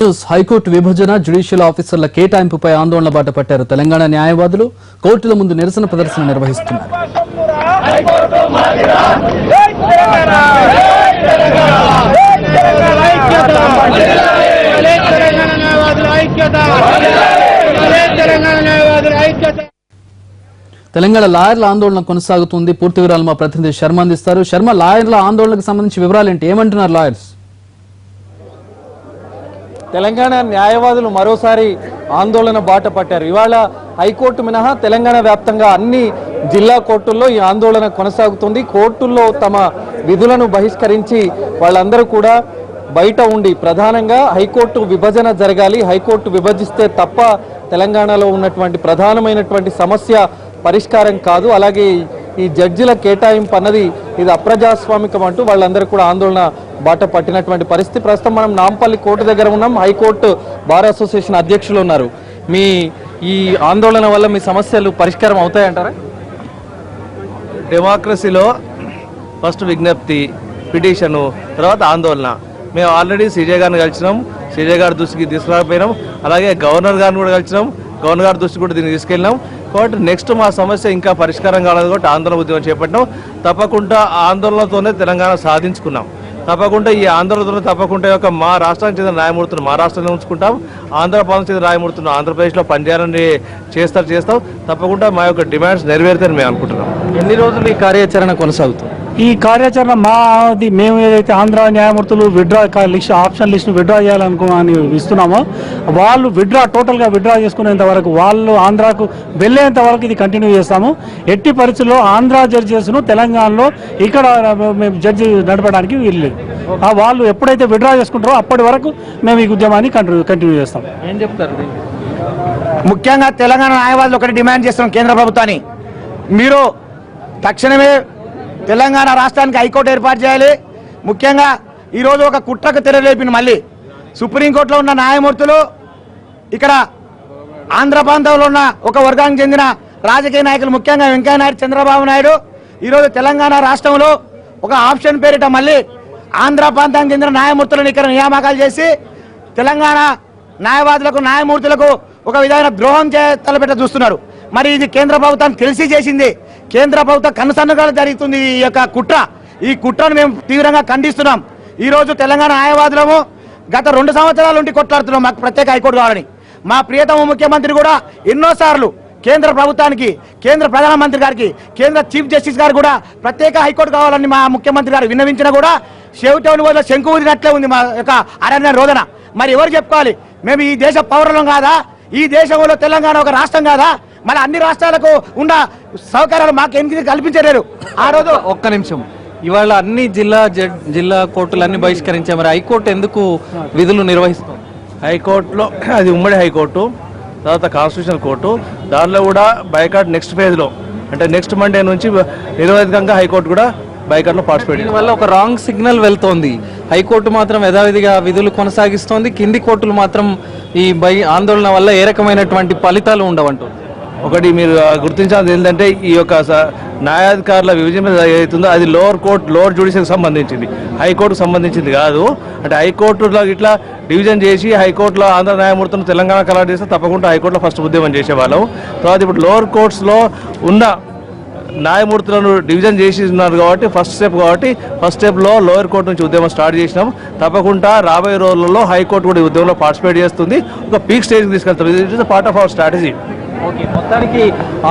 High court విభజన judicial ఆఫీసర్ల కేటాయింపుపై ఆందోళన బాట పట్టారు తెలంగాణ న్యాయవాదులు. కోర్టుల ముందు నిరసన ప్రదర్శన నిర్వహిస్తున్నారు. తెలంగాణ లాయర్ల ఆందోళన కొనసాగుతుంది. పూర్తి వివరాలు మా ప్రతినిధి శర్మ అందిస్తారు. శర్మ, లాయర్ల ఆందోళనకు సంబంధించి వివరాలు ఏంటి? ఏమంటున్నారు లాయర్స్? తెలంగాణ న్యాయవాదులు మరోసారి ఆందోళన బాట పట్టారు. ఇవాళ హైకోర్టు మినహా తెలంగాణ వ్యాప్తంగా అన్ని జిల్లా కోర్టుల్లో ఈ ఆందోళన కొనసాగుతుంది. కోర్టుల్లో తమ విధులను బహిష్కరించి వాళ్ళందరూ కూడా బయట ఉండి ప్రధానంగా హైకోర్టు విభజన జరగాలి, హైకోర్టు విభజిస్తే తప్ప తెలంగాణలో ఉన్నటువంటి ప్రధానమైనటువంటి సమస్య పరిష్కారం కాదు, అలాగే ఈ జడ్జిల కేటాయింపు అన్నది ఇది అప్రజాస్వామికం అంటూ వాళ్ళందరూ కూడా ఆందోళన బాట పట్టినటువంటి పరిస్థితి. ప్రస్తుతం మనం నాంపల్లి కోర్టు దగ్గర ఉన్నాం. హైకోర్టు బార్ అసోసియేషన్ అధ్యక్షులు ఉన్నారు. మీ ఈ ఆందోళన వల్ల మీ సమస్యలు పరిష్కారం అవుతాయంటారా? డెమోక్రసీలో ఫస్ట్ విజ్ఞప్తి, పిటిషను, తర్వాత ఆందోళన. మేము ఆల్రెడీ సీజే గారిని కలిసినాం, సీజే గారి దృష్టికి తీసుకురాకపోయినాం. అలాగే గవర్నర్ గారిని కూడా కలిసినాం, గవర్నర్ గారి దృష్టికి కూడా దీన్ని తీసుకెళ్ళినాం. కాబట్టి నెక్స్ట్ మా సమస్య ఇంకా పరిష్కారం కాలేదు కాబట్టి ఆందోళన ఉద్యమం చేపట్టినాం. తప్పకుండా ఆందోళనతోనే తెలంగాణ సాధించుకున్నాం. తప్పకుండా ఈ ఆందోళనతోనే తప్పకుండా మా రాష్ట్రానికి చెందిన న్యాయమూర్తులు మా రాష్ట్రంలో ఉంచుకుంటాం, ఆంధ్రప్రదేశ్ చెందిన న్యాయమూర్తులు ఆంధ్రప్రదేశ్లో పనిచేయాలని చేస్తాం. తప్పకుండా మా యొక్క డిమాండ్స్ నెరవేరుతాయని మేము అనుకుంటున్నాం. ఎన్ని రోజులు ఈ కార్యాచరణ కొనసాగుతుంది? ఈ కార్యాచరణ మేము ఏదైతే ఆంధ్ర న్యాయమూర్తులు విత్డ్రా లిస్ట్ ఆప్షన్ లిస్ట్ను విత్డ్రా చేయాలనుకోని ఇస్తున్నామో వాళ్ళు టోటల్గా విత్డ్రా చేసుకునేంత వరకు, వాళ్ళు ఆంధ్రాకు వెళ్ళేంత వరకు ఇది కంటిన్యూ చేస్తాము. ఎట్టి పరిస్థితుల్లో ఆంధ్ర జడ్జెస్ను తెలంగాణలో ఇక్కడ మేము జడ్జి నడపడానికి వీల్లేదు. వాళ్ళు ఎప్పుడైతే విత్డ్రా చేసుకుంటారో అప్పటి వరకు మేము ఈ ఉద్యమాన్ని కంటిన్యూ చేస్తాం. ఏం చెప్తారు? ముఖ్యంగా తెలంగాణ న్యాయవాదులు ఒకటి డిమాండ్ చేస్తున్నాం కేంద్ర ప్రభుత్వాన్ని, మీరు తక్షణమే తెలంగాణ రాష్ట్రానికి హైకోర్టు ఏర్పాటు చేయాలి. ముఖ్యంగా ఈరోజు ఒక కుట్రకు తెరలేపిన మళ్ళీ సుప్రీంకోర్టులో ఉన్న న్యాయమూర్తులు ఇక్కడ ఆంధ్ర ప్రాంతంలో ఉన్న ఒక వర్గానికి చెందిన రాజకీయ నాయకులు, ముఖ్యంగా వెంకయ్యనాయుడు, చంద్రబాబు నాయుడు ఈరోజు తెలంగాణ రాష్ట్రంలో ఒక ఆప్షన్ పేరిట మళ్ళీ ఆంధ్ర ప్రాంతానికి చెందిన న్యాయమూర్తులను ఇక్కడ నియామకాలు చేసి తెలంగాణ న్యాయవాదులకు, న్యాయమూర్తులకు ఒక విధమైన ద్రోహం తలపెట్ట చూస్తున్నారు. మరి ఇది కేంద్ర ప్రభుత్వం తెలిసి చేసింది. కేంద్ర ప్రభుత్వం కనుసన్నగాలు జరుగుతుంది ఈ యొక్క కుట్ర. ఈ కుట్రను మేము తీవ్రంగా ఖండిస్తున్నాం. ఈరోజు తెలంగాణ న్యాయవాదులము గత 2 సంవత్సరాల నుండి కొట్లాడుతున్నాం మాకు ప్రత్యేక హైకోర్టు కావాలని. మా ప్రియతమ ముఖ్యమంత్రి కూడా ఎన్నోసార్లు కేంద్ర ప్రభుత్వానికి, కేంద్ర ప్రధానమంత్రి గారికి, కేంద్ర చీఫ్ జస్టిస్ గారు కూడా ప్రత్యేక హైకోర్టు కావాలని మా ముఖ్యమంత్రి గారు విన్నవించినా కూడా చెవిటోని వల్ల శంకు ఊదినట్లే ఉంది మా యొక్క అరణ్య రోదన. మరి ఎవరు చెప్పుకోవాలి? మేము ఈ దేశ పౌరులం కాదా? ఈ దేశంలో తెలంగాణ ఒక రాష్ట్రం కాదా? మన అన్ని రాష్ట్రాలకు ఉన్న సౌకర్యాలు మాకు ఎందుకు కల్పించలేరు? ఆ రోజు ఒక్క నిమిషం, ఇవాళ అన్ని జిల్లా కోర్టులన్నీ బహిష్కరించారు. మరి హైకోర్టు ఎందుకు విధులు నిర్వహిస్తుంది? హైకోర్టులో అది ఉమ్మడి హైకోర్టు, తర్వాత కాన్స్టిట్యూషనల్ కోర్టు, దానిలో కూడా బైకాట్ నెక్స్ట్ ఫేజ్లో అంటే నెక్స్ట్ మండే నుంచి నిరవధికంగా హైకోర్టు కూడా బైకాట్లో పార్టిసిపేట్. దీనివల్ల ఒక రాంగ్ సిగ్నల్ వెళ్తోంది. హైకోర్టు మాత్రం యథావిధిగా విధులు కొనసాగిస్తోంది, కింది కోర్టులు మాత్రం ఈ ఆందోళన వల్ల ఏ రకమైనటువంటి ఫలితాలు ఉండవంటుంది. ఒకటి మీరు గుర్తించాల్సింది ఏంటంటే ఈ యొక్క న్యాయాధికారుల విభజన ఏదైతుందో అది లోవర్ జ్యుడిషియల్కి సంబంధించింది, హైకోర్టుకు సంబంధించింది కాదు. అంటే హైకోర్టులో ఇట్లా డివిజన్ చేసి హైకోర్టులో ఆంధ్ర న్యాయమూర్తులను తెలంగాణ కలాట్ చేస్తే తప్పకుండా హైకోర్టులో ఫస్ట్ ఉద్యమం చేసేవాళ్ళం. తర్వాత ఇప్పుడు లోవర్ కోర్ట్స్లో ఉన్న న్యాయమూర్తులను డివిజన్ చేసి ఉన్నారు కాబట్టి ఫస్ట్ స్టెప్లో లోయర్ కోర్టు నుంచి ఉద్యమం స్టార్ట్ చేసినాం. తప్పకుండా రాబోయే రోజులలో హైకోర్టు కూడా ఈ ఉద్యమంలో పార్టిసిపేట్ చేస్తుంది, ఒక పీక్ స్టేజ్కి తీసుకెళ్తాం. It is part of our strategy. Okay, మొత్తానికి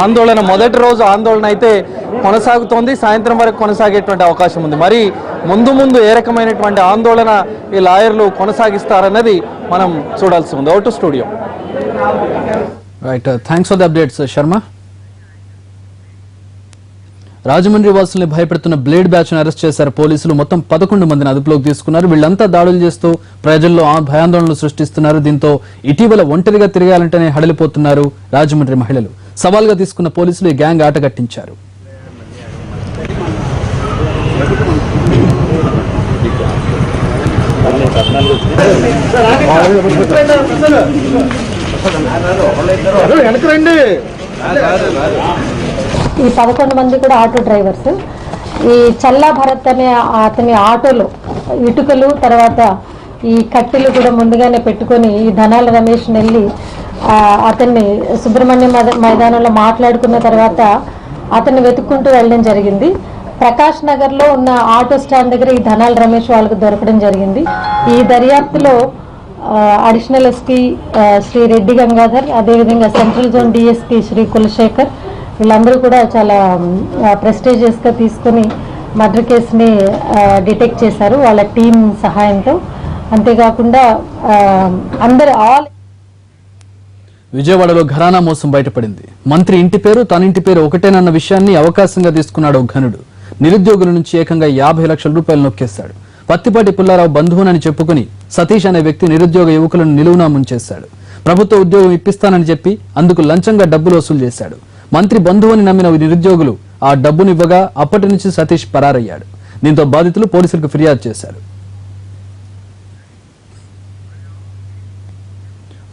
ఆందోళన మొదటి రోజు ఆందోళన అయితే కొనసాగుతోంది, సాయంత్రం వరకు కొనసాగేటువంటి అవకాశం ఉంది. మరి ముందు ఏ రకమైనటువంటి ఆందోళన ఈ లాయర్లు కొనసాగిస్తారన్నది మనం చూడాల్సి ఉంది. Out studio. Right, thanks for the updates Sharma. Rajahmundry వాసుల్ని భయపెడుతున్న బ్లేడ్ బ్యాచ్ ను అరెస్ట్ చేశారు పోలీసులు. మొత్తం 11 మందిని అదుపులోకి తీసుకున్నారు. వీళ్ళంతా దాడులు చేస్తూ ప్రజల్లో భయాందోళనలు సృష్టిస్తున్నారు. దీంతో ఇటీవల ఒంటరిగా తిరగాలంటేనే హడలిపోతున్నారు రాజమండ్రి మహిళలు. సవాల్గా తీసుకున్న పోలీసులు ఈ గ్యాంగ్ ఆటగట్టించారు. ఈ 11 మంది కూడా ఆటో డ్రైవర్స్. ఈ చల్లా భరత్ అనే అతని ఆటోలో ఇటుకలు, తర్వాత ఈ కట్టెలు కూడా ముందుగానే పెట్టుకొని ఈ ధనాల రమేష్ వెళ్ళి అతన్ని సుబ్రహ్మణ్యం మైదానంలో మాట్లాడుకున్న తర్వాత అతన్ని వెతుక్కుంటూ వెళ్ళడం జరిగింది. ప్రకాష్ నగర్ లో ఉన్న ఆటో స్టాండ్ దగ్గర ఈ ధనాల రమేష్ వాళ్ళకు దొరకడం జరిగింది. ఈ దర్యాప్తులో అడిషనల్ ఎస్పీ శ్రీ రెడ్డి గంగాధర్, అదేవిధంగా central zone DSP Shri Kulasekhar వీళ్ళందరూ కూడా చాలా ప్రెస్టీజియస్ గా తీసుకుని మర్డర్ కేసుని డిటెక్ట్ చేశారు వాళ్ళ టీం సహాయంతో. అంతేకాకుండా విజయవాడలో ఘరానా మోసం బయటపడింది. మంత్రి ఇంటి పేరు తన ఇంటి పేరు ఒకటేనన్న విషయాన్ని అవకాశంగా తీసుకున్నాడు ఘనుడు. నిరుద్యోగుల నుంచి ఏకంగా 50 లక్షల రూపాయలు నొక్కేశాడు. పత్తిపాటి పుల్లారావు బంధువునని చెప్పుకుని సతీష్ అనే వ్యక్తి నిరుద్యోగ యువకులను నిలువునా ముంచేశాడు. ప్రభుత్వ ఉద్యోగం ఇప్పిస్తానని చెప్పి అందుకు లంచంగా డబ్బులు వసూలు చేశాడు. మంత్రి బంధువుని నమ్మిన నిరుద్యోగులు ఆ డబ్బునివ్వగా అప్పటి నుంచి సతీష్ పరారయ్యాడు. దీంతో బాధితులు పోలీసులకు ఫిర్యాదు చేశారు.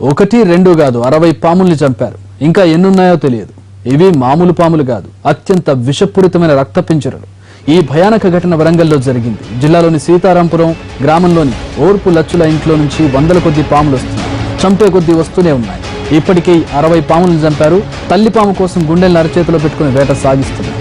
1, 2 కాదు 60 పాముల్ని చంపారు. ఇంకా ఎన్నున్నాయో తెలియదు. ఇవి మామూలు పాములు కాదు, అత్యంత విషపూరితమైన రక్తపింజరులు. ఈ భయానక ఘటన వరంగల్లో జరిగింది. జిల్లాలోని సీతారాంపురం గ్రామంలోని ఓర్పు లచ్చుల ఇంట్లో నుంచి వందల కొద్ది పాములు వస్తున్నాయి. చంపే కొద్దీ వస్తూనే ఉన్నాయి. ఇప్పటికీ 60 పాములను చంపారు. తల్లిపాము కోసం గుండెలను అరచేతిలో పెట్టుకుని వేట సాగిస్తున్నారు.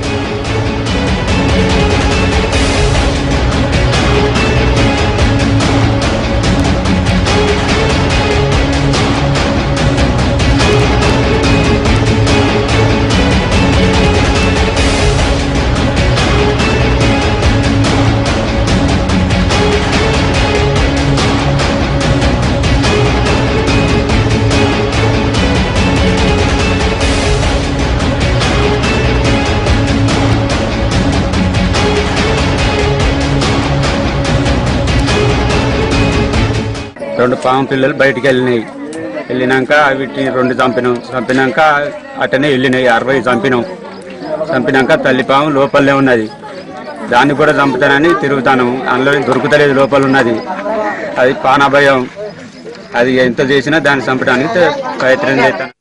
రెండు పాము పిల్లలు బయటికి వెళ్ళినాక వీటిని 2 చంపినాక అట్టనే వెళ్ళినాయి. 60 చంపినాక తల్లిపాము లోపలనే ఉన్నది. దాన్ని కూడా చంపుతానని తిరుగుతాను, అందులో దొరుకుతలేదు, లోపల ఉన్నది. అది పానాభయం. అది ఎంత చేసినా దాన్ని చంపడానికి ప్రయత్నం చేస్తాను.